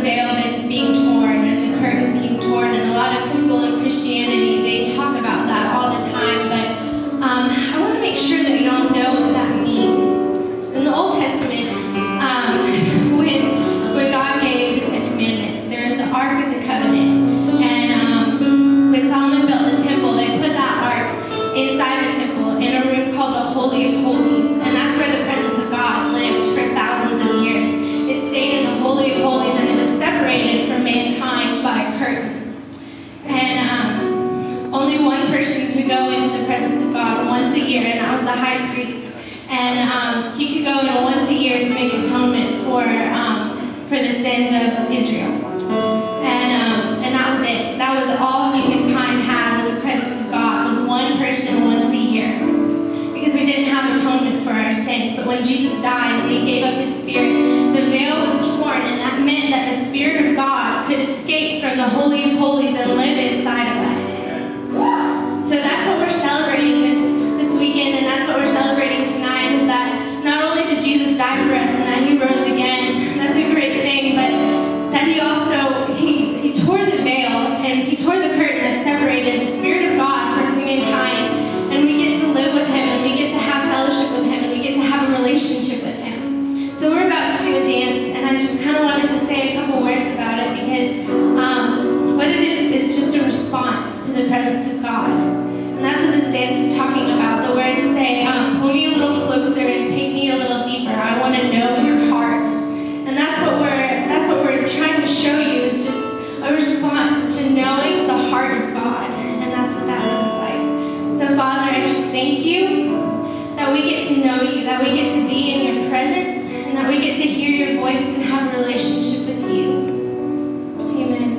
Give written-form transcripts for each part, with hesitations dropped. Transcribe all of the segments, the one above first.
veil being torn and the curtain being torn, and a lot of people in Christianity, they talk about that all the time, but I want to make sure that y'all know what that means. In the Old Testament, when God gave the Ten Commandments, there's the Ark of the Covenant, and when Solomon built the temple, they put that Ark inside the temple in a room called the Holy of Holies, and that's where the presence of God lived for thousands of years. It stayed in the Holy of Holies, and it was separated from mankind by a curtain. And only one person could go into the presence of God once a year, and that was the high priest. And he could go in once a year to make atonement for the sins of Israel. And that was it. That was all humankind had with the presence of God, was one person once a year. Because we didn't have atonement for our sins. But when Jesus died, when he gave up his spirit, the veil was torn, and that meant that the Spirit of God could escape from the Holy of Holies and live inside of us. So that's what we're celebrating this weekend, and that's what we're celebrating tonight, is that not only did Jesus die for us and that he rose again, that's a great thing, but that he also, he tore the veil, and he tore the curtain that separated the Spirit of God from humankind, and we get to live with him, and we get to have fellowship with him, and we get to have a relationship with him. So we're about to do a dance, and I just kind of wanted to say a couple words about it, because what it is just a response to the presence of God. And that's what this dance is talking about. The words say, pull me a little closer and take me a little deeper. I want to know your heart. And that's what we're trying to show you, is just a response to knowing the heart of God. And that's what that looks like. So Father, I just thank you that we get to know you, that we get to be in your presence, and that we get to hear your voice and have a relationship with you. Amen.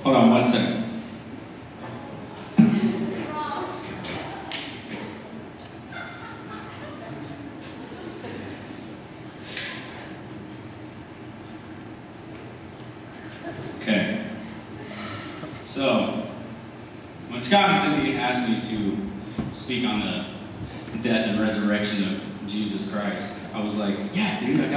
Hold on 1 second. Okay. So, when Scott and Cindy asked me to speak on the death and resurrection of Jesus Christ, I was like, yeah, dude, I got